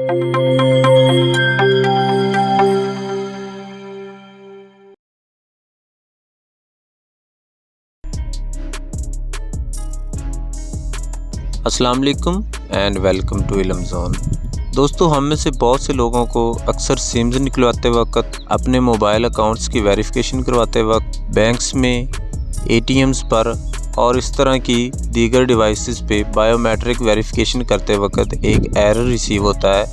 अस्सलाम वालेकुम and welcome to इल्म ज़ोन। दोस्तों, हम में से बहुत से लोगों को अक्सर सिम्स निकलवाते वक्त, अपने मोबाइल अकाउंट्स की वेरिफिकेशन करवाते वक्त, बैंक्स में, एटीएम्स पर और इस तरह की दीगर डिवाइसेस पे बायोमेट्रिक वेरिफिकेशन करते वक्त एक एरर रिसीव होता है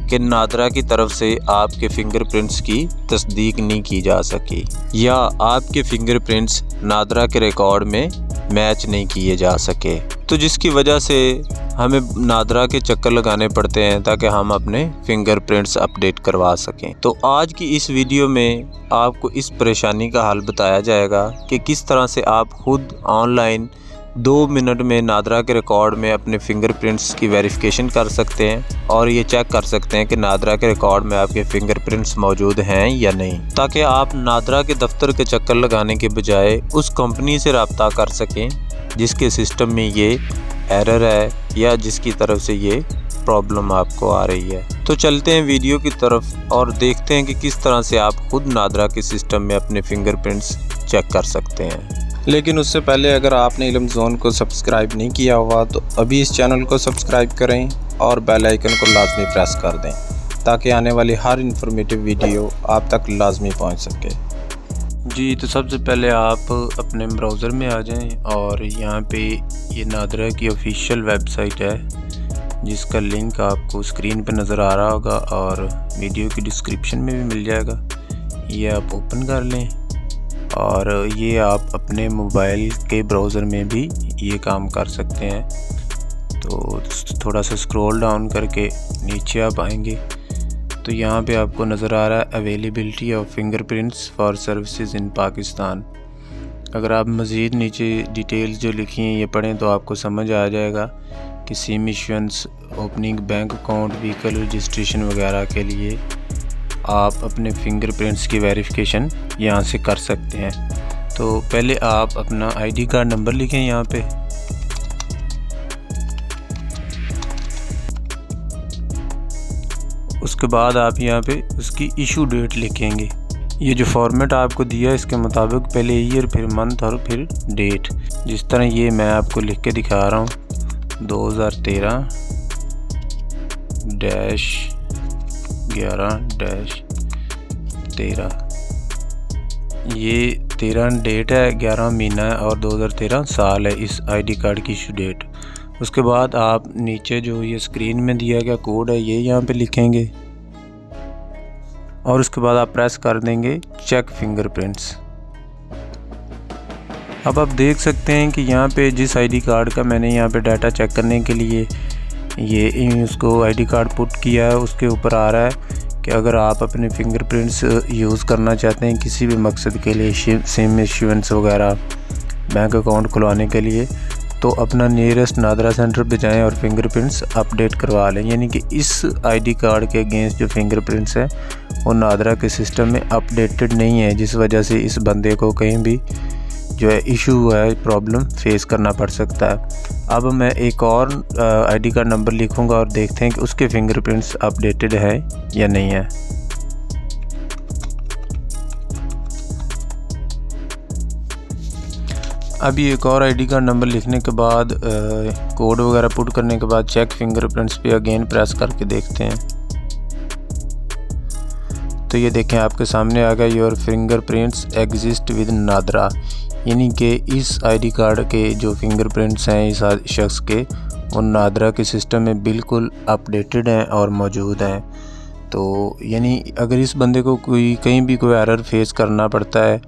कि नादरा की तरफ से आपके फिंगरप्रिंट्स की तस्दीक नहीं की जा सकी या आपके फिंगरप्रिंट्स नादरा के रिकॉर्ड में मैच नहीं किए जा सके, तो जिसकी वजह से हमें नादरा के चक्कर लगाने पड़ते हैं ताकि हम अपने फिंगरप्रिंट्स अपडेट करवा सकें। तो आज की इस वीडियो में आपको इस परेशानी का हल बताया जाएगा कि किस तरह से आप खुद ऑनलाइन 2 मिनट में नादरा के रिकॉर्ड में अपने फिंगरप्रिंट्स की वेरिफिकेशन कर सकते हैं और ये चेक कर सकते हैं कि नादरा के रिकॉर्ड में आपके फिंगरप्रिंट्स मौजूद हैं या नहीं, ताकि आप नादरा के दफ्तर के चक्कर लगाने के बजाय उस कंपनी से रब्ता कर सकें जिसके सिस्टम में ये एरर है या जिसकी तरफ से ये प्रॉब्लम आपको आ रही है। तो चलते हैं वीडियो की तरफ और देखते हैं कि किस तरह से आप खुद नादरा के सिस्टम में अपने फिंगरप्रिंट्स चेक कर सकते हैं। लेकिन उससे पहले अगर आपने इल्म ज़ोन को सब्सक्राइब नहीं किया हुआ तो अभी इस चैनल को सब्सक्राइब करें और बेल आइकन को लाजमी प्रेस कर दें ताकि आने वाली हर इन्फॉर्मेटिव वीडियो आप तक लाजमी पहुंच सके। जी, तो सबसे पहले आप अपने ब्राउज़र में आ जाएं और यहाँ पे ये नादरा की ऑफिशियल वेबसाइट है जिसका लिंक आपको स्क्रीन पे नज़र आ रहा होगा और वीडियो की डिस्क्रिप्शन में भी मिल जाएगा। ये आप ओपन कर लें और ये आप अपने मोबाइल के ब्राउज़र में भी ये काम कर सकते हैं। तो थोड़ा सा स्क्रॉल डाउन करके नीचे आप आएंगे तो यहाँ पे आपको नज़र आ रहा है availability of fingerprints for services in Pakistan. अगर आप मज़ीद नीचे डिटेल्स जो लिखी हैं ये पढ़ें तो आपको समझ आ जाएगा कि SIM issuance, opening bank account, vehicle registration वगैरह के लिए आप अपने फिंगरप्रिंट्स की वेरिफिकेशन यहाँ से कर सकते हैं। तो पहले आप अपना आईडी कार्ड नंबर लिखें यहाँ पे, उसके बाद आप यहाँ पे उसकी इशू डेट लिखेंगे। ये जो फॉर्मेट आपको दिया है इसके मुताबिक पहले ईयर, फिर मंथ और फिर डेट, जिस तरह ये मैं आपको लिख के दिखा रहा हूँ 2013-11-13। ये 13 डेट है, 11 महीना है और 2013 साल है इस आईडी कार्ड की इशू डेट। उसके बाद आप नीचे जो ये स्क्रीन में दिया गया कोड है ये यहाँ पे लिखेंगे और उसके बाद आप प्रेस कर देंगे चेक फिंगरप्रिंट्स। अब आप देख सकते हैं कि यहाँ पे जिस आईडी कार्ड का मैंने यहाँ पे डाटा चेक करने के लिए ये उसको आईडी कार्ड पुट किया है उसके ऊपर आ रहा है कि अगर आप अपने फिंगरप्रिंट्स यूज़ करना चाहते हैं किसी भी मकसद के लिए, सिम इशुएंस वगैरह, बैंक अकाउंट खुलवाने के लिए, तो अपना नियरेस्ट नादरा सेंटर पे जाएं और फिंगरप्रिंट्स अपडेट करवा लें। यानी कि इस आईडी कार्ड के अगेंस्ट जो फिंगरप्रिंट्स है वो नादरा के सिस्टम में अपडेटेड नहीं है, जिस वजह से इस बंदे को कहीं भी जो है इशू है, प्रॉब्लम फेस करना पड़ सकता है। अब मैं एक और आईडी कार्ड नंबर लिखूंगा और देखते हैं कि उसके फिंगरप्रिंट्स अपडेटेड है या नहीं है। अभी एक और आईडी कार्ड नंबर लिखने के बाद कोड वगैरह पुट करने के बाद चेक फिंगरप्रिंट्स पे अगेन प्रेस करके देखते हैं तो ये देखें आपके सामने आ गया your fingerprints exist with NADRA, यानी कि इस आईडी कार्ड के जो फिंगरप्रिंट्स हैं इस शख्स के वो नादरा के सिस्टम में बिल्कुल अपडेटेड हैं और मौजूद हैं। तो यानी अगर इस बंदे को कहीं भी कोई एरर फेस करना पड़ता है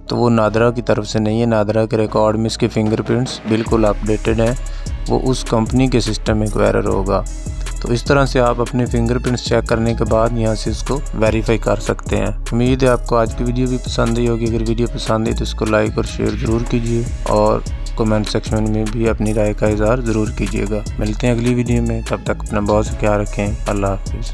तो वो नादरा की तरफ से नहीं है, नादरा के रिकॉर्ड में इसके फिंगरप्रिंट्स बिल्कुल अपडेटेड हैं, वो उस कंपनी के सिस्टम में कोई एरर होगा। तो इस तरह से आप अपने फिंगरप्रिंट्स चेक करने के बाद यहाँ से इसको वेरीफाई कर सकते हैं। उम्मीद है आपको आज की वीडियो भी पसंद आई होगी। अगर वीडियो पसंद आई तो इसको लाइक और शेयर ज़रूर कीजिए और कमेंट सेक्शन में भी अपनी राय का इज़हार ज़रूर कीजिएगा। मिलते हैं अगली वीडियो में, तब तक अपना बहुत सा ख्याल रखें। अल्लाह हाफिज़।